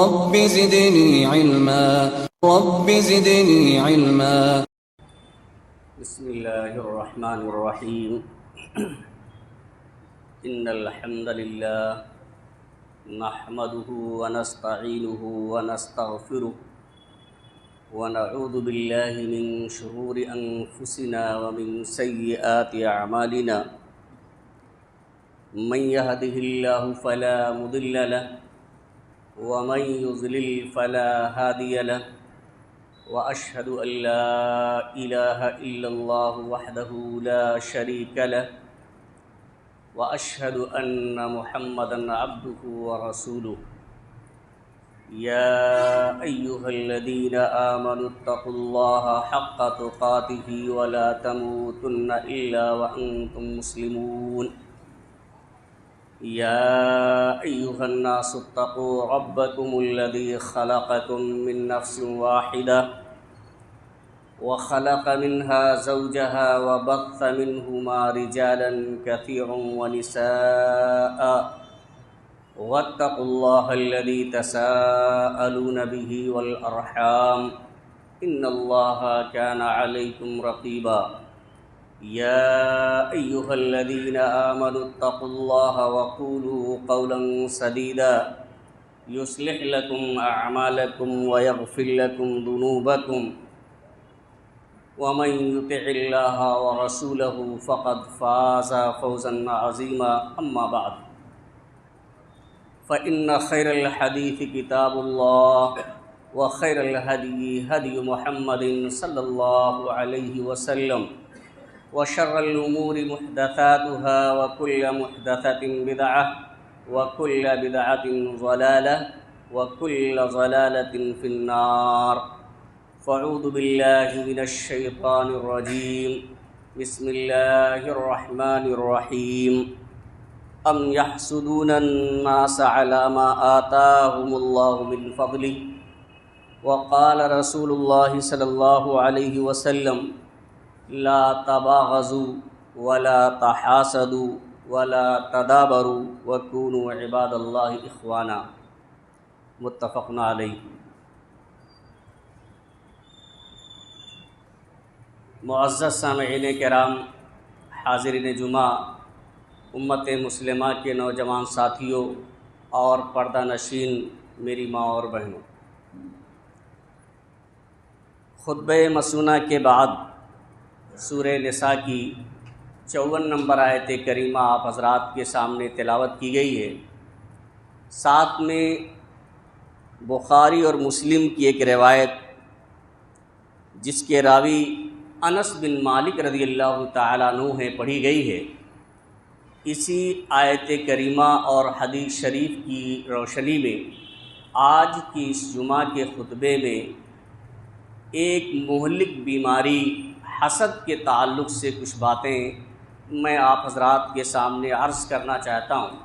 رب زدني علما رب زدني علما. بسم الله الرحمن الرحيم. إن الحمد لله نحمده ونستعينه ونستغفره ونعوذ بالله من شرور أنفسنا ومن سيئات أعمالنا. من يهده الله فلا مضل له ومن يضلل فلا هادي له. وأشهد أن لا إله إلا الله وحده لا شريك له وأشهد أن محمدًا عبده ورسوله. يا أيها الذين آمنوا اتقوا الله حق تقاته ولا تموتن إلا وأنتم مسلمون. يا أيها الناس اتقوا ربكم الذي خلقكم من نفس واحدة وخلق منها زوجها وبث منهما رجالا كثيرا ونساء. واتقوا الله الذي تساءلون به والأرحام إن الله كان عليكم رقيبا. يا أيها الذين آمنوا اتقوا الله وقولوا قولا سديدا يصلح لكم أعمالكم ويغفر لكم ذنوبكم ومن يطع الله ورسوله فقد فاز فوزا عظيما. أما بعد فإن خير الحديث كتاب الله وخير الهدي هدي محمد صلى الله عليه وسلم وشر الأمور محدثاتها وكل محدثة بدعة وكل بدعة ضلالة وكل ضلالة في النار. فاعوذ بالله من الشيطان الرجيم. بسم الله الرحمن الرحيم. أم يحسدون الناس على ما آتاهم الله من فضله. وقال رسول الله صلى الله عليه وسلم لا تباغضوا ولا تحاسدوا ولا تدابروا وكونوا عباد الله إخوانا. متفق علیہ. معزز سامعین کرام، حاضرین جمعہ، امت مسلمہ کے نوجوان ساتھیوں اور پردہ نشین میری ماں اور بہنوں، خطبہ مسنونہ کے بعد سورہ نساء کی 54 نمبر آیت کریمہ آپ حضرات کے سامنے تلاوت کی گئی ہے. ساتھ میں بخاری اور مسلم کی ایک روایت جس کے راوی انس بن مالک رضی اللہ تعالیٰ عنہ ہے پڑھی گئی ہے. اسی آیت کریمہ اور حدیث شریف کی روشنی میں آج کی اس جمعہ کے خطبے میں ایک مہلک بیماری حسد کے تعلق سے کچھ باتیں میں آپ حضرات کے سامنے عرض کرنا چاہتا ہوں.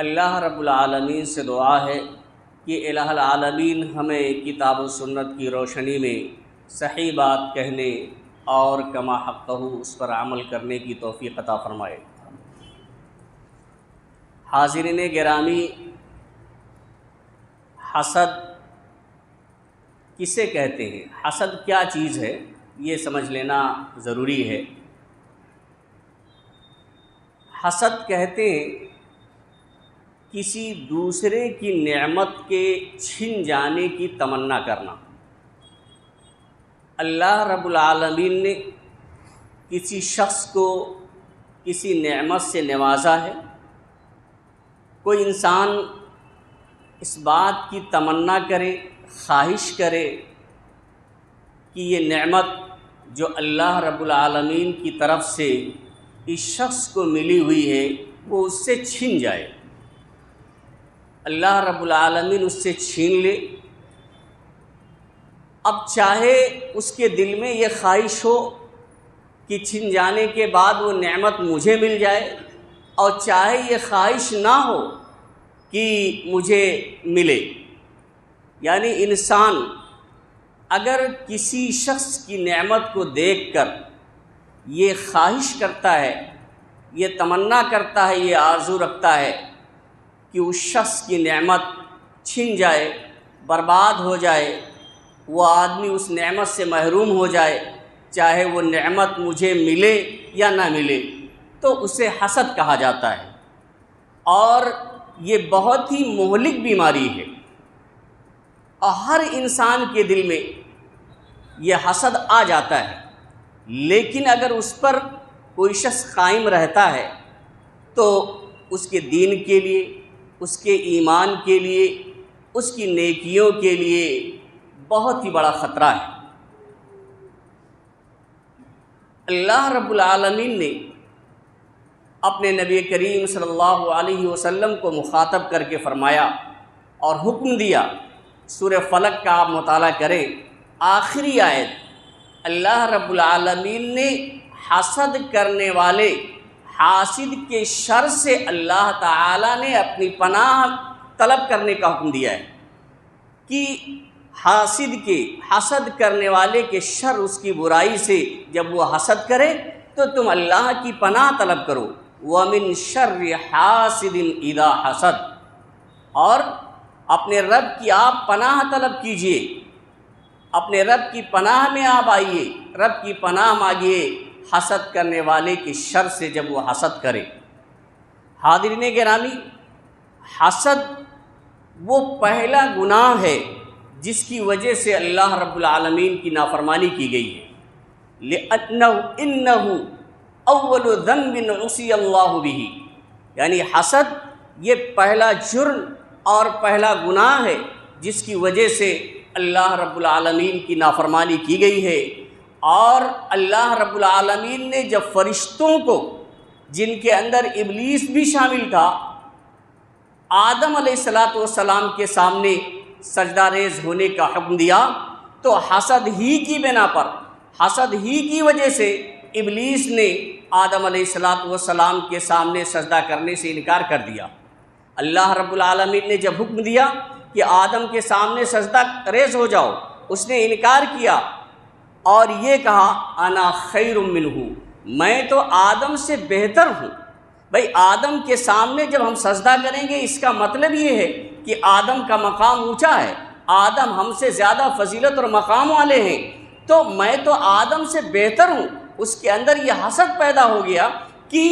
اللہ رب العالمین سے دعا ہے کہ الہ العالمین ہمیں کتاب و سنت کی روشنی میں صحیح بات کہنے اور کما حقہ اس پر عمل کرنے کی توفیق عطا فرمائے. حاضرین گرامی، حسد کسے کہتے ہیں؟ حسد کیا چیز ہے یہ سمجھ لینا ضروری ہے. حسد کہتے ہیں کسی دوسرے کی نعمت کے چھن جانے کی تمنا کرنا. اللہ رب العالمین نے کسی شخص کو کسی نعمت سے نوازا ہے. کوئی انسان اس بات کی تمنا کرے، خواہش کرے کہ یہ نعمت جو اللہ رب العالمین کی طرف سے اس شخص کو ملی ہوئی ہے وہ اس سے چھن جائے. اللہ رب العالمین اس سے چھین لے. اب چاہے اس کے دل میں یہ خواہش ہو کہ چھن جانے کے بعد وہ نعمت مجھے مل جائے، اور چاہے یہ خواہش نہ ہو کہ مجھے ملے. یعنی انسان اگر کسی شخص کی نعمت کو دیکھ کر یہ خواہش کرتا ہے، یہ تمنا کرتا ہے، یہ آرزو رکھتا ہے کہ اس شخص کی نعمت چھن جائے، برباد ہو جائے، وہ آدمی اس نعمت سے محروم ہو جائے، چاہے وہ نعمت مجھے ملے یا نہ ملے، تو اسے حسد کہا جاتا ہے۔ اور یہ بہت ہی مہلک بیماری ہے، اور ہر انسان کے دل میں یہ حسد آ جاتا ہے، لیکن اگر اس پر کوئی شخص قائم رہتا ہے تو اس کے دین کے لیے، اس کے ایمان کے لیے، اس کی نیکیوں کے لیے بہت ہی بڑا خطرہ ہے۔ اللہ رب العالمین نے اپنے نبی کریم صلی اللہ علیہ وسلم کو مخاطب کر کے فرمایا اور حکم دیا، سورہ فلق کا آپ مطالعہ کریں، آخری آیت، اللہ رب العالمین نے حسد کرنے والے حاسد کے شر سے اللہ تعالیٰ نے اپنی پناہ طلب کرنے کا حکم دیا ہے کہ حسد کرنے والے کے شر، اس کی برائی سے جب وہ حسد کرے تو تم اللہ کی پناہ طلب کرو، وَمِن شَرِّ حَاسِدٍ اِذَا حَسَد، اور اپنے رب کی آپ پناہ طلب کیجئے، اپنے رب کی پناہ میں آپ آئیے، رب کی پناہ مانگیے حسد کرنے والے کے شر سے جب وہ حسد کرے۔ حاضرین گرامی، حسد وہ پہلا گناہ ہے جس کی وجہ سے اللہ رب العالمین کی نافرمانی کی گئی ہے، إِنَّهُ أَوَّلُ ذَنْبٍ عُصِيَ اللَّهُ بِهِ، یعنی حسد یہ پہلا جرم اور پہلا گناہ ہے جس کی وجہ سے اللہ رب العالمین کی نافرمانی کی گئی ہے۔ اور اللہ رب العالمین نے جب فرشتوں کو، جن کے اندر ابلیس بھی شامل تھا، آدم علیہ السلام کے سامنے سجدہ ریز ہونے کا حکم دیا، تو حسد ہی کی بنا پر، حسد ہی کی وجہ سے ابلیس نے آدم علیہ السلام کے سامنے سجدہ کرنے سے انکار کر دیا۔ اللہ رب العالمین نے جب حکم دیا کہ آدم کے سامنے سجدہ ریز ہو جاؤ، اس نے انکار کیا اور یہ کہا انا خیر منہ، میں تو آدم سے بہتر ہوں۔ بھئی آدم کے سامنے جب ہم سجدہ کریں گے، اس کا مطلب یہ ہے کہ آدم کا مقام اونچا ہے، آدم ہم سے زیادہ فضیلت اور مقام والے ہیں، تو میں تو آدم سے بہتر ہوں۔ اس کے اندر یہ حسد پیدا ہو گیا کہ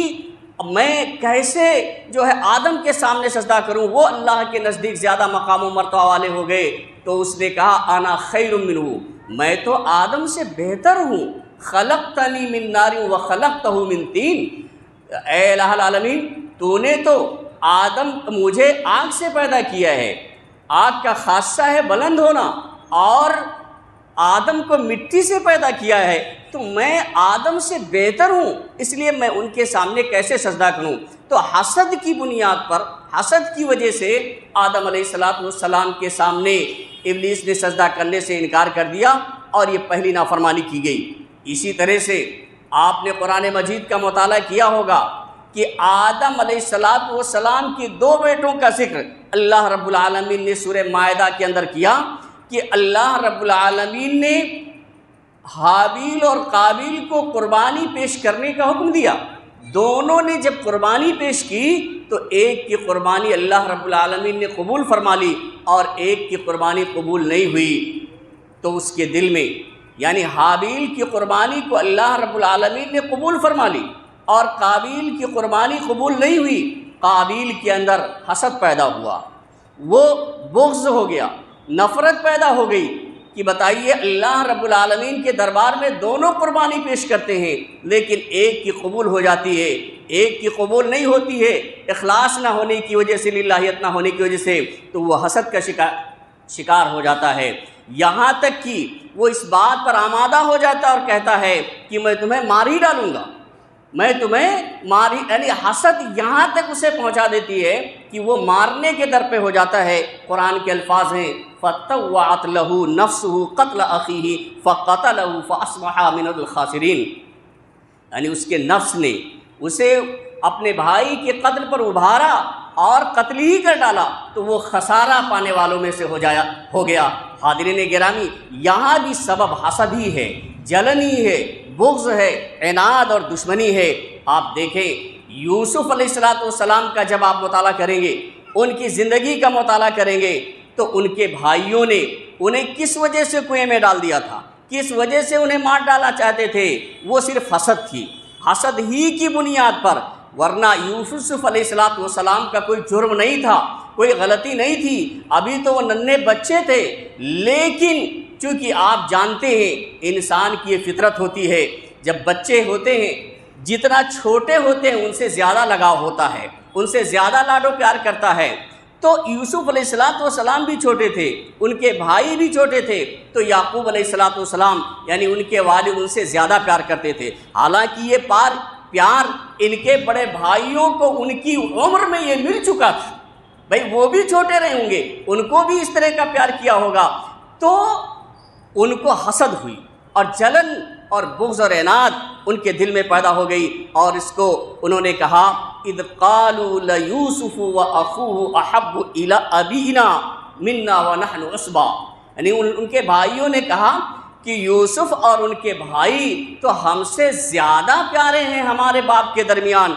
میں کیسے جو ہے آدم کے سامنے سجدہ کروں، وہ اللہ کے نزدیک زیادہ مقام و مرتبہ والے ہو گئے۔ تو اس نے کہا انا خیر منہ، میں تو آدم سے بہتر ہوں، خلقتنی من نار و خلقتہ من طین، اے الہ العالمین تو نے تو مجھے آگ سے پیدا کیا ہے، آگ کا خاصہ ہے بلند ہونا، اور آدم کو مٹی سے پیدا کیا ہے، تو میں آدم سے بہتر ہوں، اس لیے میں ان کے سامنے کیسے سجدہ کروں۔ تو حسد کی بنیاد پر، حسد کی وجہ سے آدم علیہ السلام کے سامنے ابلیس نے سجدہ کرنے سے انکار کر دیا، اور یہ پہلی نافرمانی کی گئی۔ اسی طرح سے آپ نے قرآن مجید کا مطالعہ کیا ہوگا کہ آدم علیہ السلام کے دو بیٹوں کا ذکر اللہ رب العالمین نے سورہ مائدہ کے اندر کیا کہ اللہ رب العالمین نے حابیل اور قابیل کو قربانی پیش کرنے کا حکم دیا۔ دونوں نے جب قربانی پیش کی تو ایک کی قربانی اللہ رب العالمین نے قبول فرما لی اور ایک کی قربانی قبول نہیں ہوئی۔ تو اس کے دل میں، یعنی حابیل کی قربانی کو اللہ رب العالمین نے قبول فرما لی اور قابیل کی قربانی قبول نہیں ہوئی، قابیل کے اندر حسد پیدا ہوا، وہ بغض ہو گیا، نفرت پیدا ہو گئی کہ بتائیے اللہ رب العالمین کے دربار میں دونوں قربانی پیش کرتے ہیں، لیکن ایک کی قبول ہو جاتی ہے، ایک کی قبول نہیں ہوتی ہے، اخلاص نہ ہونے کی وجہ سے، للہیت نہ ہونے کی وجہ سے، تو وہ حسد کا شکار ہو جاتا ہے، یہاں تک کہ وہ اس بات پر آمادہ ہو جاتا ہے اور کہتا ہے کہ میں تمہیں مار ہی ڈالوں گا، میں تمہیں مار ہی، یعنی حسد یہاں تک اسے پہنچا دیتی ہے کہ وہ مارنے کے در پہ ہو جاتا ہے۔ قرآن کے الفاظ ہیں فَطَوَّعَتْ لَهُ نَفْسُهُ قَتْلَ أَخِيهِ فَقَتَلَهُ فَأَصْبَحَ مِنَ الْخَاسِرِينَ، یعنی اس کے نفس نے اسے اپنے بھائی کے قتل پر ابھارا اور قتل ہی کر ڈالا، تو وہ خسارہ پانے والوں میں سے ہو گیا۔ حاضرین گرامی، یہاں بھی سبب حسد ہی ہے، جلن ہی ہے، بغض ہے، عناد اور دشمنی ہے۔ آپ دیکھیں یوسف علیہ السلام کا جب آپ مطالعہ کریں گے، ان کی زندگی کا مطالعہ کریں گے، تو ان کے بھائیوں نے انہیں کس وجہ سے کنویں میں ڈال دیا تھا، کس وجہ سے انہیں مار ڈالنا چاہتے تھے؟ وہ صرف حسد تھی، حسد ہی کی بنیاد پر، ورنہ یوسف علیہ السلام کا کوئی جرم نہیں تھا، کوئی غلطی نہیں تھی، ابھی تو وہ ننھے بچے تھے۔ لیکن چونکہ آپ جانتے ہیں انسان کی یہ فطرت ہوتی ہے، جب بچے ہوتے ہیں جتنا چھوٹے ہوتے ہیں ان سے زیادہ لگاؤ ہوتا ہے، ان سے زیادہ لاڈ و پیار کرتا ہے۔ تو یوسف علیہ السلام بھی چھوٹے تھے، ان کے بھائی بھی چھوٹے تھے، تو یعقوب علیہ السلام یعنی ان کے والد ان سے زیادہ پیار کرتے تھے۔ حالانکہ یہ پیار ان کے بڑے بھائیوں کو ان کی عمر میں یہ مل چکا تھا، بھئی وہ بھی چھوٹے رہے ہوں گے، ان کو بھی اس طرح کا پیار کیا ہوگا، تو ان کو حسد ہوئی اور جلن اور بغض اور عناد ان کے دل میں پیدا ہو گئی، اور اس کو انہوں نے کہا اذ قالوا لیوسف واخوہ احب الی ابینا منا ونحن عصبہ، یعنی ان کے بھائیوں نے کہا کہ یوسف اور ان کے بھائی تو ہم سے زیادہ پیارے ہیں ہمارے باپ کے درمیان،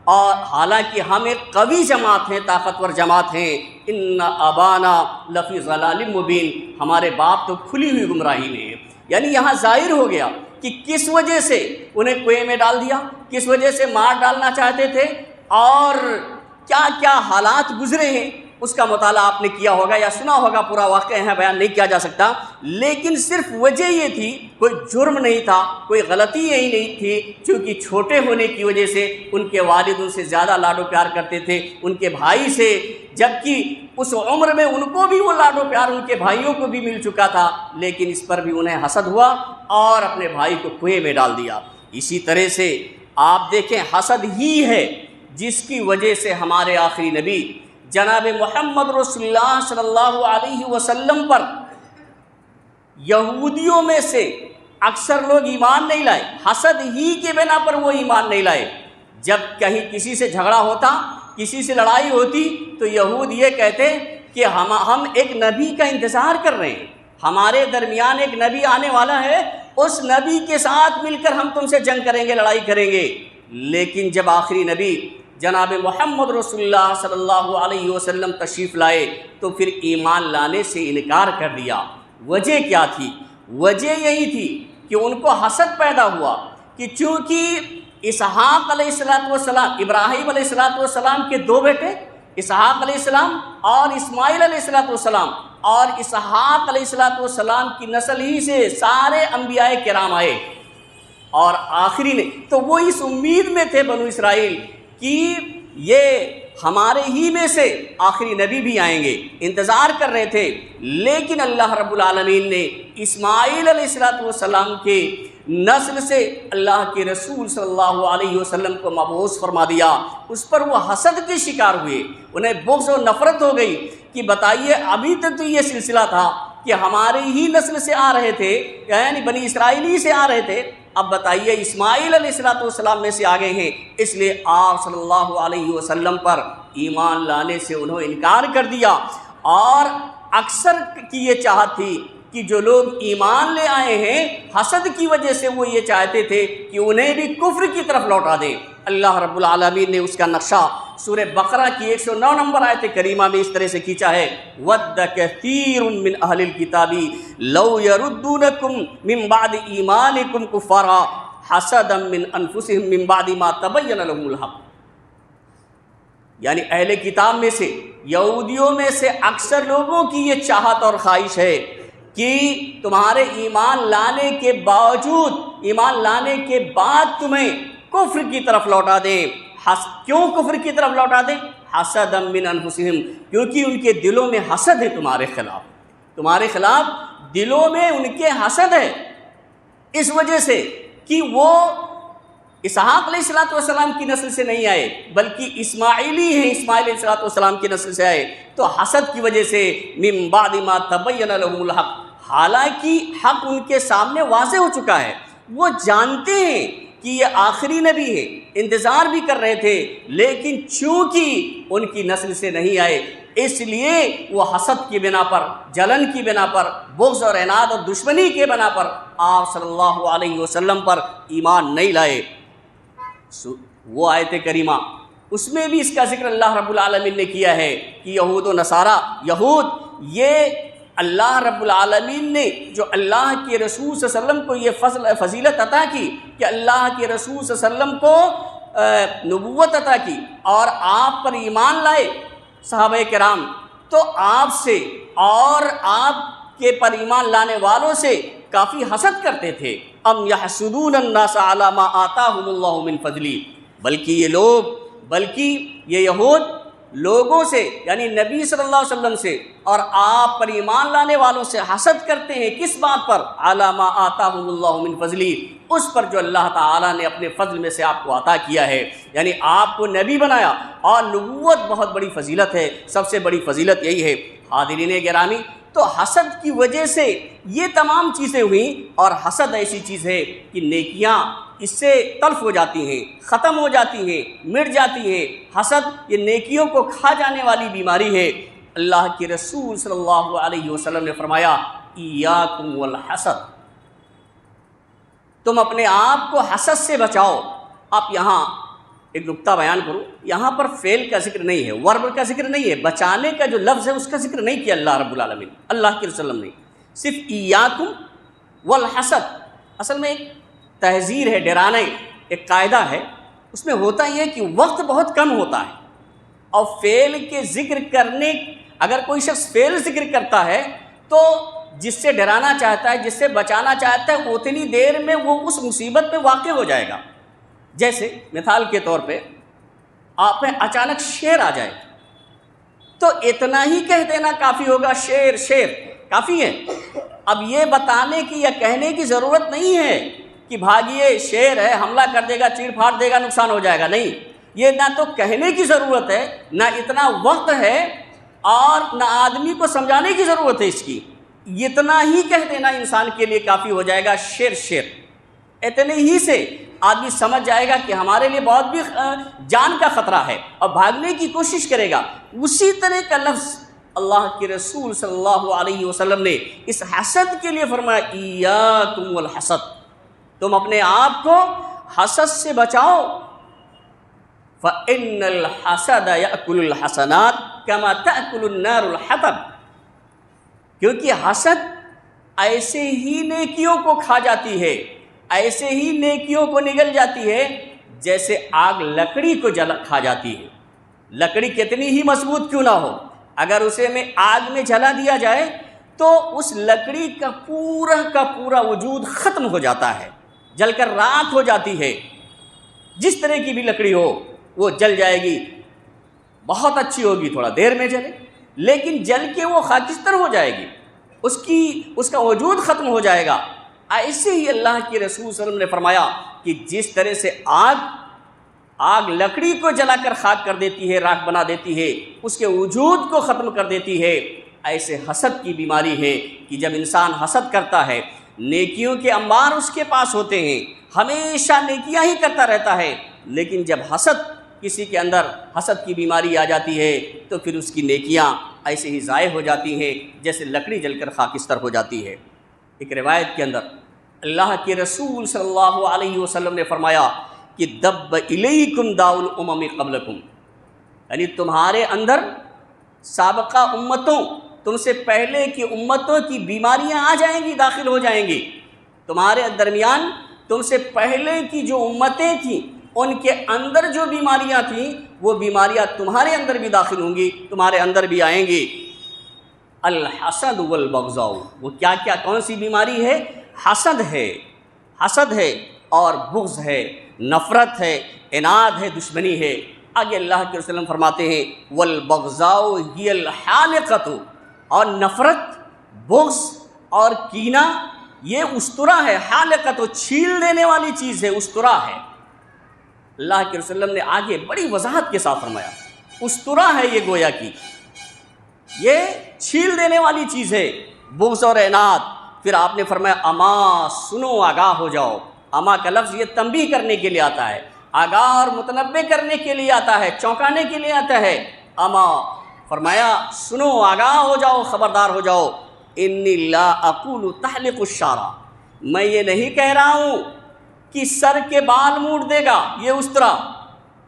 اور حالانکہ ہم ایک قوی جماعت ہیں، طاقتور جماعت ہیں، ان ابانا لفی ضلال مبین، ہمارے باپ تو کھلی ہوئی گمراہی میں ہیں۔ یعنی یہاں ظاہر ہو گیا کہ کس وجہ سے انہیں کنویں میں ڈال دیا، کس وجہ سے مار ڈالنا چاہتے تھے، اور کیا کیا حالات گزرے ہیں اس کا مطالعہ آپ نے کیا ہوگا یا سنا ہوگا، پورا واقعہ یہاں بیان نہیں کیا جا سکتا، لیکن صرف وجہ یہ تھی، کوئی جرم نہیں تھا، کوئی غلطی یہی نہیں تھی، چونکہ چھوٹے ہونے کی وجہ سے ان کے والد ان سے زیادہ لاڈ و پیار کرتے تھے ان کے بھائی سے، جبکہ اس عمر میں ان کو بھی وہ لاڈ و پیار ان کے بھائیوں کو بھی مل چکا تھا، لیکن اس پر بھی انہیں حسد ہوا اور اپنے بھائی کو کنویں میں ڈال دیا۔ اسی طرح سے آپ دیکھیں حسد ہی ہے جس کی وجہ سے ہمارے آخری نبی جناب محمد رسول اللہ صلی اللہ علیہ وسلم پر یہودیوں میں سے اکثر لوگ ایمان نہیں لائے، حسد ہی کے بنا پر وہ ایمان نہیں لائے۔ جب کہیں کسی سے جھگڑا ہوتا، کسی سے لڑائی ہوتی، تو یہود یہ کہتے کہ ہم ایک نبی کا انتظار کر رہے ہیں، ہمارے درمیان ایک نبی آنے والا ہے، اس نبی کے ساتھ مل کر ہم تم سے جنگ کریں گے، لڑائی کریں گے۔ لیکن جب آخری نبی جناب محمد رسول اللہ صلی اللہ علیہ وسلم تشریف لائے تو پھر ایمان لانے سے انکار کر دیا۔ وجہ کیا تھی؟ وجہ یہی تھی کہ ان کو حسد پیدا ہوا کہ چونکہ اسحاق علیہ السلام، ابراہیم علیہ السلام کے دو بیٹے اسحاق علیہ السلام اور اسماعیل علیہ السلام، اور اسحاق علیہ السلام کی نسل ہی سے سارے انبیاء کرام آئے، اور آخری نے تو وہ اس امید میں تھے بنو اسرائیل کہ یہ ہمارے ہی میں سے آخری نبی بھی آئیں گے، انتظار کر رہے تھے۔ لیکن اللہ رب العالمین نے اسماعیل علیہ السلام کے نسل سے اللہ کے رسول صلی اللہ علیہ وسلم کو مبعوث فرما دیا۔ اس پر وہ حسد کے شکار ہوئے، انہیں بغض و نفرت ہو گئی کہ بتائیے ابھی تک تو یہ سلسلہ تھا کہ ہمارے ہی نسل سے آ رہے تھے، یعنی بنی اسرائیلی سے آ رہے تھے، اب بتائیے اسماعیل علیہ السلام میں سے آگے ہیں، اس لیے آپ صلی اللہ علیہ وسلم پر ایمان لانے سے انہوں انکار کر دیا۔ اور اکثر کی یہ چاہت تھی کہ جو لوگ ایمان لے آئے ہیں حسد کی وجہ سے وہ یہ چاہتے تھے کہ انہیں بھی کفر کی طرف لوٹا دیں۔ اللہ رب العالمین نے اس کا نقشہ سورہ بقرہ کی 109 نمبر آیت کریمہ میں اس طرح سے کھینچا ہے، وَدَّ كَثِيرٌ مِّنْ أَهْلِ الْكِتَابِ لَوْ يَرُدُّونَكُمْ مِّن بَعْدِ إِيمَانِكُمْ كُفَّارًا حَسَدًا مِّنْ أَنفُسِهِم مِّن بَعْدِ مَا تَبَيَّنَ لَهُمُ الْحَقُّ، یعنی اہل کتاب میں سے، یہودیوں میں سے اکثر لوگوں کی یہ چاہت اور خواہش ہے کہ تمہارے ایمان لانے کے باوجود، ایمان لانے کے بعد تمہیں کفر کی طرف لوٹا دیں۔ کیوں کفر کی طرف لوٹا دیں؟ حسدا من انفسہم، کیونکہ ان کے دلوں میں حسد ہے تمہارے خلاف، تمہارے خلاف دلوں میں ان کے حسد ہے، اس وجہ سے کہ وہ اسحاق علیہ السلام کی نسل سے نہیں آئے بلکہ اسماعیلی ہیں، اسماعیل علیہ السلام کی نسل سے آئے، تو حسد کی وجہ سے من بعد ما تبین لهم الحق، حالانکہ حق ان کے سامنے واضح ہو چکا ہے، وہ جانتے ہیں کہ یہ آخری نبی ہے، انتظار بھی کر رہے تھے، لیکن چونکہ ان کی نسل سے نہیں آئے اس لیے وہ حسد کی بنا پر، جلن کی بنا پر، بغض اور عناد اور دشمنی کے بنا پر آپ صلی اللہ علیہ وسلم پر ایمان نہیں لائے۔ وہ آیت کریمہ اس میں بھی اس کا ذکر اللہ رب العالمین نے کیا ہے کہ یہود و نصارہ، یہود یہ اللہ رب العالمین نے جو اللہ کے رسول صلی اللہ علیہ وسلم کو یہ فضیلت عطا کی کہ اللہ کے رسول صلی اللہ علیہ وسلم کو نبوت عطا کی اور آپ پر ایمان لائے صحابہ کرام، تو آپ سے اور آپ کے پر ایمان لانے والوں سے کافی حسد کرتے تھے۔ ام یحسدون الناس علی ما آتاہم اللہ من فضلی، بلکہ یہ یہود لوگوں سے یعنی نبی صلی اللہ علیہ وسلم سے اور آپ پر ایمان لانے والوں سے حسد کرتے ہیں۔ کس بات پر؟ علی ما آتاہم اللہ من فضلی، اس پر جو اللہ تعالیٰ نے اپنے فضل میں سے آپ کو عطا کیا ہے، یعنی آپ کو نبی بنایا، اور نبوت بہت بڑی فضیلت ہے، سب سے بڑی فضیلت یہی ہے۔ حاضرین گرامی، تو حسد کی وجہ سے یہ تمام چیزیں ہوئیں، اور حسد ایسی چیز ہے کہ نیکیاں اس سے تلف ہو جاتی ہیں، ختم ہو جاتی ہیں، مٹ جاتی ہیں۔ حسد یہ نیکیوں کو کھا جانے والی بیماری ہے۔ اللہ کے رسول صلی اللہ علیہ وسلم نے فرمایا ایاکم والحسد، تم اپنے آپ کو حسد سے بچاؤ۔ آپ یہاں ایک نکتہ بیان کروں، یہاں پر فعل کا ذکر نہیں ہے، ورب کا ذکر نہیں ہے، بچانے کا جو لفظ ہے اس کا ذکر نہیں کیا اللہ رب العالمین، اللہ کے رسول نے صرف ایاکم والحسد۔ اصل میں ایک تحذیر ہے، ڈرانے ایک قاعدہ ہے، اس میں ہوتا یہ کہ وقت بہت کم ہوتا ہے، اور فعل کے ذکر کرنے، اگر کوئی شخص فعل ذکر کرتا ہے تو جس سے ڈرانا چاہتا ہے، جس سے بچانا چاہتا ہے، اتنی دیر میں وہ اس مصیبت میں واقع ہو جائے گا۔ جیسے مثال کے طور پہ آپ میں اچانک شیر آ جائے تو اتنا ہی کہہ دینا کافی ہوگا، شیر شیر کافی ہے۔ اب یہ بتانے کی یا کہنے کی ضرورت نہیں ہے کہ بھاگیے شیر ہے، حملہ کر دے گا، چیر پھاڑ دے گا، نقصان ہو جائے گا، نہیں، یہ نہ تو کہنے کی ضرورت ہے، نہ اتنا وقت ہے، اور نہ آدمی کو سمجھانے کی ضرورت ہے اس کی۔ اتنا ہی کہہ دینا انسان کے لیے کافی ہو جائے گا، شیر شیر، اتنے ہی سے آدمی سمجھ جائے گا کہ ہمارے لیے بہت بھی جان کا خطرہ ہے اور بھاگنے کی کوشش کرے گا۔ اسی طرح کا لفظ اللہ کے رسول صلی اللہ علیہ وسلم نے اس حسد کے لیے فرمایا ایاکم والحسد، تم اپنے آپ کو حسد سے بچاؤ۔ فَإِنَّ الْحَسَدَ يَأْكُلُ الْحَسَنَاتِ كَمَا تَأْكُلُ النَّارُ الْحَطَبَ، کیونکہ حسد ایسے ہی نیکیوں کو کھا جاتی ہے، ایسے ہی نیکیوں کو نگل جاتی ہے جیسے آگ لکڑی کو کھا جاتی ہے۔ لکڑی کتنی ہی مضبوط کیوں نہ ہو، اگر اسے میں آگ میں جلا دیا جائے تو اس لکڑی کا پورا وجود ختم ہو جاتا ہے، جل کر راکھ ہو جاتی ہے۔ جس طرح کی بھی لکڑی ہو وہ جل جائے گی، بہت اچھی ہوگی، تھوڑا دیر میں جلے، لیکن جل کے وہ خاکستر ہو جائے گی، اس کا وجود ختم ہو جائے گا۔ ایسے ہی اللہ کے رسول صلی اللہ علیہ وسلم نے فرمایا کہ جس طرح سے آگ لکڑی کو جلا کر خاک کر دیتی ہے، راکھ بنا دیتی ہے، اس کے وجود کو ختم کر دیتی ہے، ایسے حسد کی بیماری ہے کہ جب انسان حسد کرتا ہے، نیکیوں کے انبار اس کے پاس ہوتے ہیں، ہمیشہ نیکیاں ہی کرتا رہتا ہے، لیکن جب کسی کے اندر حسد کی بیماری آ جاتی ہے تو پھر اس کی نیکیاں ایسے ہی ضائع ہو جاتی ہیں جیسے لکڑی جل کر خاکستر ہو جاتی ہے۔ ایک روایت کے اندر اللہ کے رسول صلی اللہ علیہ وسلم نے فرمایا کہ دب الیکم داء الامم قبلکم، یعنی تمہارے اندر سابقہ امتوں، تم سے پہلے کی امتوں کی بیماریاں آ جائیں گی، داخل ہو جائیں گی تمہارے درمیان۔ تم سے پہلے کی جو امتیں تھیں ان کے اندر جو بیماریاں تھیں وہ بیماریاں تمہارے اندر بھی داخل ہوں گی، تمہارے اندر بھی آئیں گی۔ الحسد والبغضاء، وہ کیا کون سی بیماری ہے؟ حسد ہے اور بغض ہے، نفرت ہے، عناد ہے، دشمنی ہے۔ آگے اللہ کے رسول فرماتے ہیں والبغضاء ہی الحالقۃ، اور نفرت، بغض اور کینہ یہ استرا ہے، حالقۃ چھیل دینے والی چیز ہے، استرا ہے۔ اللہ کے رسول نے آگے بڑی وضاحت کے ساتھ فرمایا استرا ہے یہ، گویا کی یہ چھیل دینے والی چیز ہے، بغض اور عناد۔ پھر آپ نے فرمایا اما سنو، آگاہ ہو جاؤ۔ اما کا لفظ یہ تنبیہ کرنے کے لیے آتا ہے، آگاہ اور متنبہ کرنے کے لیے آتا ہے، چونکانے کے لیے آتا ہے۔ اما فرمایا سنو، آگاہ ہو جاؤ، خبردار ہو جاؤ۔ انی لا اقول تحلق الشعر، میں یہ نہیں کہہ رہا ہوں کہ سر کے بال موڑ دے گا، یہ استرا،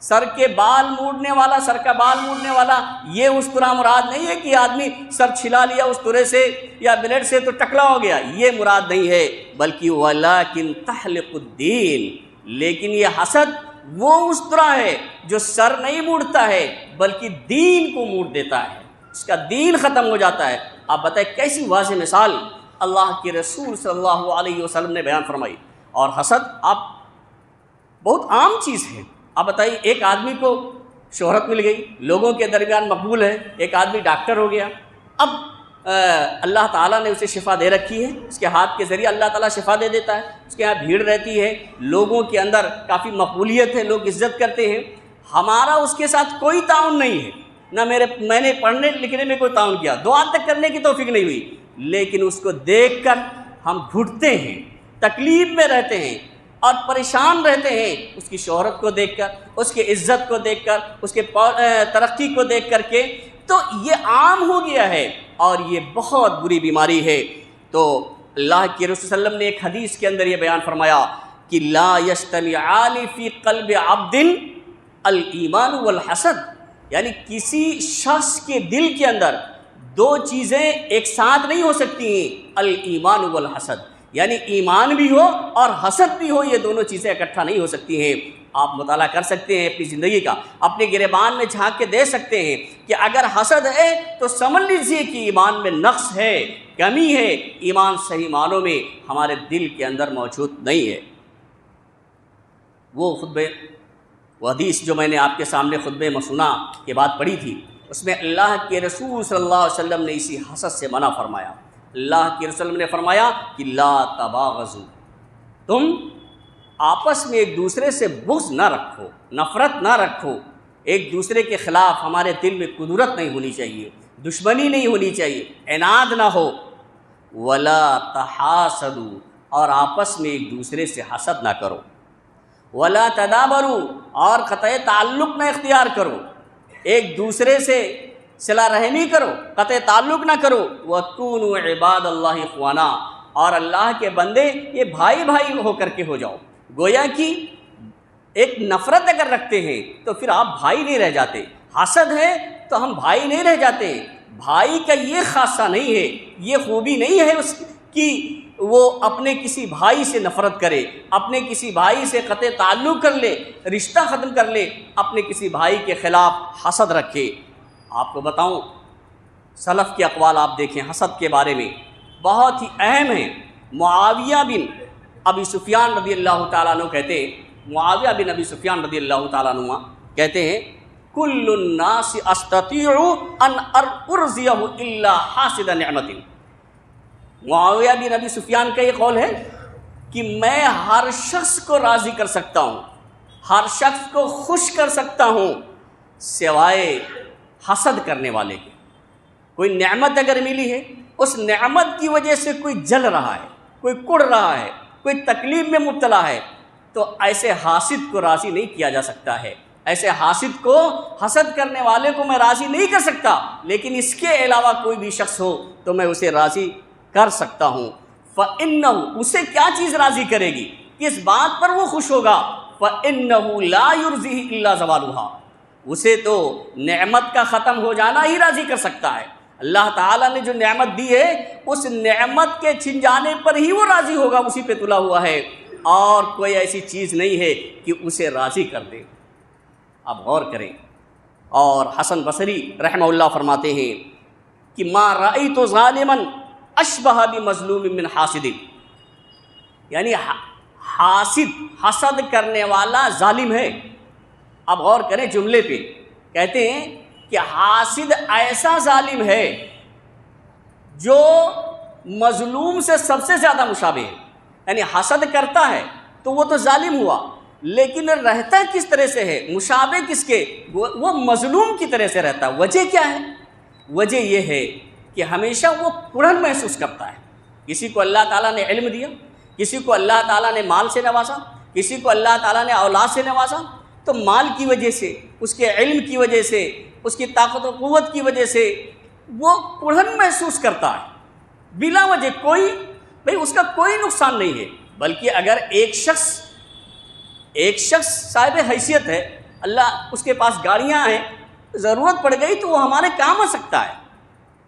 سر کے بال موڑنے والا، سر کا بال موڑنے والا یہ اسطورہ مراد نہیں ہے کہ آدمی سر چھلا لیا اسطورے سے یا بلیڈ سے تو ٹکلا ہو گیا، یہ مراد نہیں ہے، بلکہ وَلَٰكِن تَحْلِقُ الدِّينَ، لیکن یہ حسد وہ اسطورہ ہے جو سر نہیں موڑتا ہے بلکہ دین کو موڑ دیتا ہے، اس کا دین ختم ہو جاتا ہے۔ آپ بتائیں کیسی واضح مثال اللہ کے رسول صلی اللہ علیہ وسلم نے بیان فرمائی۔ اور حسد آپ بہت عام چیز ہے۔ آپ بتائیے ایک آدمی کو شہرت مل گئی، لوگوں کے درمیان مقبول ہے، ایک آدمی ڈاکٹر ہو گیا، اب اللہ تعالیٰ نے اسے شفا دے رکھی ہے، اس کے ہاتھ کے ذریعے اللہ تعالیٰ شفا دے دیتا ہے، اس کے یہاں بھیڑ رہتی ہے، لوگوں کے اندر کافی مقبولیت ہے، لوگ عزت کرتے ہیں، ہمارا اس کے ساتھ کوئی تعاون نہیں ہے، نہ میں نے پڑھنے لکھنے میں کوئی تعاون کیا، دعا تک کرنے کی توفیق نہیں ہوئی، لیکن اس کو دیکھ کر ہم گھٹتے ہیں، تکلیف میں رہتے ہیں اور پریشان رہتے ہیں، اس کی شہرت کو دیکھ کر، اس کی عزت کو دیکھ کر، اس کے ترقی کو دیکھ کر کے، تو یہ عام ہو گیا ہے اور یہ بہت بری بیماری ہے۔ تو اللہ کے رسول صلی اللہ علیہ وسلم نے ایک حدیث کے اندر یہ بیان فرمایا کہ لا یجتمعان فی قلب عبد الایمان والحسد، یعنی کسی شخص کے دل کے اندر دو چیزیں ایک ساتھ نہیں ہو سکتی ہیں، الایمان والحسد، یعنی ایمان بھی ہو اور حسد بھی ہو، یہ دونوں چیزیں اکٹھا نہیں ہو سکتی ہیں۔ آپ مطالعہ کر سکتے ہیں اپنی زندگی کا، اپنے گریبان میں جھانک کے دیکھ سکتے ہیں کہ اگر حسد ہے تو سمجھ لیجیے کہ ایمان میں نقص ہے، کمی ہے، ایمان صحیح معنوں میں ہمارے دل کے اندر موجود نہیں ہے۔ وہ حدیث جو میں نے آپ کے سامنے خطبہ مسنونہ کے بعد پڑھی تھی، اس میں اللہ کے رسول صلی اللہ علیہ وسلم نے اسی حسد سے منع فرمایا۔ اللہ کے رسول نے فرمایا کہ لا تباغضوا، تم آپس میں ایک دوسرے سے بغض نہ رکھو، نفرت نہ رکھو، ایک دوسرے کے خلاف ہمارے دل میں قدرت نہیں ہونی چاہیے، دشمنی نہیں ہونی چاہیے، عناد نہ ہو، ولا تحاسدوا، اور آپس میں ایک دوسرے سے حسد نہ کرو، ولا تدابروا، اور قطع تعلق نہ اختیار کرو، ایک دوسرے سے صلہ رحمی کرو، قطع تعلق نہ کرو، وَكُونُوا عِبَادَ اللَّهِ إِخْوَانًا، اور اللہ کے بندے یہ بھائی بھائی ہو کر کے ہو جاؤ۔ گویا کہ ایک نفرت اگر رکھتے ہیں تو پھر آپ بھائی نہیں رہ جاتے، حسد ہے تو ہم بھائی نہیں رہ جاتے۔ بھائی کا یہ خاصہ نہیں ہے، یہ خوبی نہیں ہے اس کی وہ اپنے کسی بھائی سے نفرت کرے، اپنے کسی بھائی سے قطع تعلق کر لے، رشتہ ختم کر لے، اپنے کسی بھائی کے خلاف حسد رکھے۔ آپ کو بتاؤں سلف کے اقوال آپ دیکھیں حسد کے بارے میں بہت ہی اہم ہیں۔ معاویہ بن ابی سفیان رضی اللہ تعالیٰ عنہ کہتے ہیں، معاویہ بن ابی سفیان رضی اللہ تعالیٰ عنہ کہتے ہیں کل الناس استطیع ان ارضیہ الا حاسد نعمت۔ معاویہ بن ابی سفیان کا یہ قول ہے کہ میں ہر شخص کو راضی کر سکتا ہوں، ہر شخص کو خوش کر سکتا ہوں سوائے حسد کرنے والے کے۔ کوئی نعمت اگر ملی ہے، اس نعمت کی وجہ سے کوئی جل رہا ہے، کوئی کڑ رہا ہے، کوئی تکلیف میں مبتلا ہے، تو ایسے حاسد کو راضی نہیں کیا جا سکتا ہے، ایسے حاسد کو، حسد کرنے والے کو میں راضی نہیں کر سکتا، لیکن اس کے علاوہ کوئی بھی شخص ہو تو میں اسے راضی کر سکتا ہوں۔ فَإِنَّهُ، اسے کیا چیز راضی کرے گی، کس بات پر وہ خوش ہوگا، فَإِنَّهُ لَا يُرْضِهِ إِلَّا زَوَالُهَا، اسے تو نعمت کا ختم ہو جانا ہی راضی کر سکتا ہے۔ اللہ تعالیٰ نے جو نعمت دی ہے اس نعمت کے چھن جانے پر ہی وہ راضی ہوگا، اسی پہ تلا ہوا ہے، اور کوئی ایسی چیز نہیں ہے کہ اسے راضی کر دے۔ اب غور کریں، اور حسن بصری رحمہ اللہ فرماتے ہیں کہ ما رأیت ظالما اشبہ بمظلوم من حاسد، یعنی حاسد، حسد کرنے والا ظالم ہے۔ اب غور کریں جملے پہ، کہتے ہیں کہ حاسد ایسا ظالم ہے جو مظلوم سے سب سے زیادہ مشابہ ہے، یعنی حسد کرتا ہے تو وہ تو ظالم ہوا، لیکن رہتا کس طرح سے ہے، مشابہ کس کے، وہ مظلوم کی طرح سے رہتا ہے۔ وجہ کیا ہے؟ وجہ یہ ہے کہ ہمیشہ وہ کڑھن محسوس کرتا ہے۔ کسی کو اللہ تعالیٰ نے علم دیا، کسی کو اللہ تعالیٰ نے مال سے نوازا، کسی کو اللہ تعالیٰ نے اولاد سے نوازا، تو مال کی وجہ سے، اس کے علم کی وجہ سے، اس کی طاقت و قوت کی وجہ سے وہ کڑھن محسوس کرتا ہے بلا وجہ، بھئی اس کا کوئی نقصان نہیں ہے۔ بلکہ اگر ایک شخص صاحب حیثیت ہے، اللہ اس کے پاس گاڑیاں ہیں، ضرورت پڑ گئی تو وہ ہمارے کام آ سکتا ہے.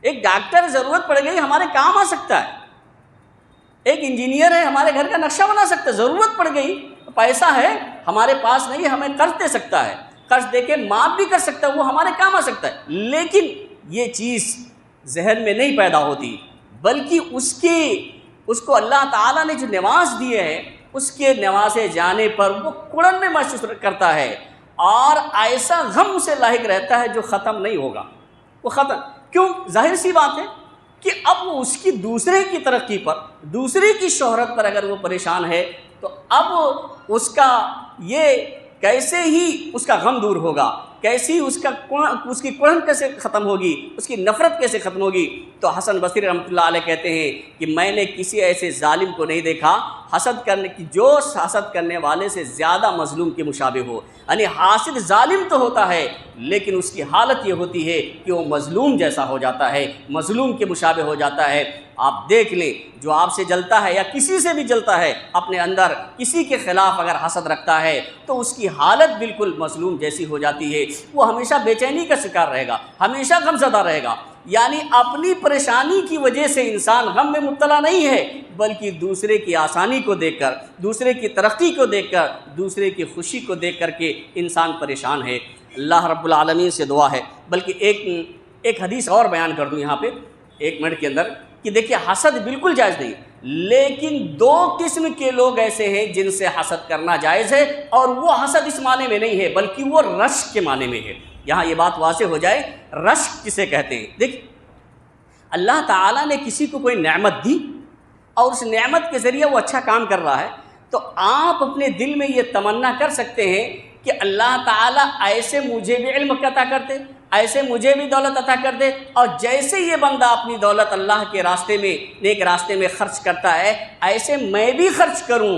ایک ڈاکٹر ضرورت پڑ گئی ہمارے کام آ سکتا ہے. ایک انجینئر ہے ہمارے گھر کا نقشہ بنا سکتا ہے. ضرورت پڑ گئی، پیسہ ہے ہمارے پاس نہیں، ہمیں قرض دے سکتا ہے، قرض دے کے معاف بھی کر سکتا ہے، وہ ہمارے کام آ سکتا ہے. لیکن یہ چیز ذہن میں نہیں پیدا ہوتی، بلکہ اس کو اللہ تعالیٰ نے جو نواز دیے ہیں اس کے نوازے جانے پر وہ کڑن میں محسوس کرتا ہے، اور ایسا غم اسے لاحق رہتا ہے جو ختم نہیں ہوگا. وہ ختم کیوں؟ ظاہر سی بات ہے کہ اب وہ اس کی دوسرے کی ترقی پر، دوسرے کی شہرت پر اگر وہ پریشان ہے تو اب اس کا یہ کیسے ہی اس کا غم دور ہوگا، کیسی اس کی کڑن کیسے ختم ہوگی، اس کی نفرت کیسے ختم ہوگی. تو حسن بصری رحمۃ اللہ علیہ کہتے ہیں کہ میں نے کسی ایسے ظالم کو نہیں دیکھا جو حسد کرنے والے سے زیادہ مظلوم کے مشابہ ہو. یعنی حاسد ظالم تو ہوتا ہے لیکن اس کی حالت یہ ہوتی ہے کہ وہ مظلوم جیسا ہو جاتا ہے، مظلوم کے مشابہ ہو جاتا ہے. آپ دیکھ لیں جو آپ سے جلتا ہے یا کسی سے بھی جلتا ہے، اپنے اندر کسی کے خلاف اگر حسد رکھتا ہے تو اس کی حالت بالکل مظلوم جیسی ہو جاتی ہے. وہ ہمیشہ بے چینی کا شکار رہے گا، ہمیشہ غم زدہ رہے گا. یعنی اپنی پریشانی کی وجہ سے انسان غم میں مبتلا نہیں ہے، بلکہ دوسرے کی آسانی کو دیکھ کر، دوسرے کی ترقی کو دیکھ کر، دوسرے کی خوشی کو دیکھ کر کے انسان پریشان ہے. اللہ رب العالمین سے دعا ہے. بلکہ ایک حدیث اور بیان کر دوں یہاں پہ 1 منٹ کے اندر کہ دیکھیے حسد بالکل جائز نہیں، لیکن 2 قسم کے لوگ ایسے ہیں جن سے حسد کرنا جائز ہے، اور وہ حسد اس معنی میں نہیں ہے بلکہ وہ رشک کے معنی میں ہے. یہاں یہ بات واضح ہو جائے رشک کسے کہتے ہیں. دیکھیں اللہ تعالیٰ نے کسی کو کوئی نعمت دی اور اس نعمت کے ذریعے وہ اچھا کام کر رہا ہے، تو آپ اپنے دل میں یہ تمنا کر سکتے ہیں کہ اللہ تعالیٰ ایسے مجھے بھی علم عطا کر دے، ایسے مجھے بھی دولت عطا کر دے، اور جیسے یہ بندہ اپنی دولت اللہ کے راستے میں، نیک راستے میں خرچ کرتا ہے، ایسے میں بھی خرچ کروں.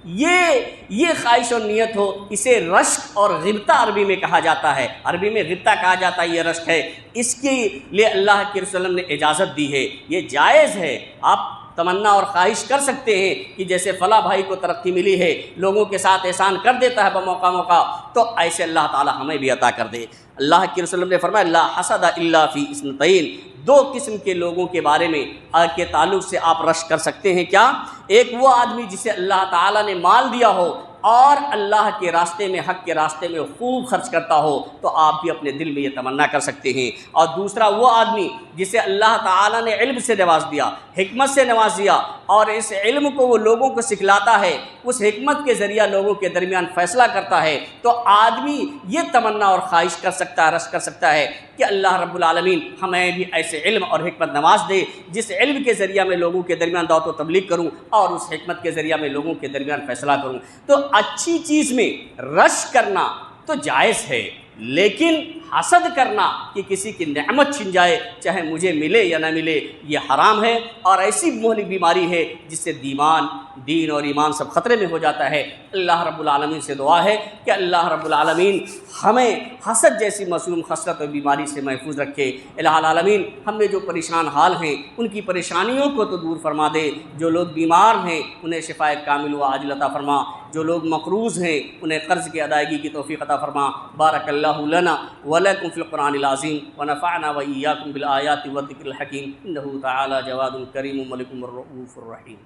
یہ خواہش اور نیت ہو. اسے رشک اور غبطہ عربی میں کہا جاتا ہے. عربی میں غبطہ کہا جاتا ہے، یہ رشک ہے. اس کے لیے اللہ کے رسول نے اجازت دی ہے، یہ جائز ہے. آپ تمنا اور خواہش کر سکتے ہیں کہ جیسے فلاں بھائی کو ترقی ملی ہے، لوگوں کے ساتھ احسان کر دیتا ہے بموقع، تو ایسے اللہ تعالی ہمیں بھی عطا کر دے. اللہ کے رسول نے فرمایا لا حسد الا فی اثنتین. 2 قسم کے لوگوں کے بارے میں کے تعلق سے آپ رشک کر سکتے ہیں. کیا؟ ایک وہ آدمی جسے اللہ تعالیٰ نے مال دیا ہو اور اللہ کے راستے میں، حق کے راستے میں خوب خرچ کرتا ہو، تو آپ بھی اپنے دل میں یہ تمنا کر سکتے ہیں. اور دوسرا وہ آدمی جسے اللہ تعالیٰ نے علم سے نواز دیا، حکمت سے نواز دیا، اور اس علم کو وہ لوگوں کو سکھلاتا ہے، اس حکمت کے ذریعہ لوگوں کے درمیان فیصلہ کرتا ہے. تو آدمی یہ تمنا اور خواہش کر سکتا ہے، رشک کر سکتا ہے کہ اللہ رب العالمین ہمیں بھی ایسے علم اور حکمت نواز دے جس علم کے ذریعہ میں لوگوں کے درمیان دعوت و تبلیغ کروں، اور اس حکمت کے ذریعہ میں لوگوں کے درمیان فیصلہ کروں. تو اچھی چیز میں رشک کرنا تو جائز ہے، لیکن حسد کرنا کہ کسی کی نعمت چھن جائے، چاہے مجھے ملے یا نہ ملے، یہ حرام ہے، اور ایسی مہلک بیماری ہے جس سے دین اور ایمان سب خطرے میں ہو جاتا ہے. اللہ رب العالمین سے دعا ہے کہ اللہ رب العالمین ہمیں حسد جیسی مظلوم خصلت اور بیماری سے محفوظ رکھے. الہ العالمین ہم میں جو پریشان حال ہیں ان کی پریشانیوں کو تو دور فرما دے. جو لوگ بیمار ہیں انہیں شفائے کامل و عاجل عطا فرما. جو لوگ مقروض ہیں انہیں قرض کی ادائیگی کی توفیق عطا فرما. بارک اللہ لنا ولکم فی القرآن العظیم ونفعنا وإیاکم بالآیات والذکر الحکیم. انہ تعالی جواد کریم ملک الرؤوف الرحیم.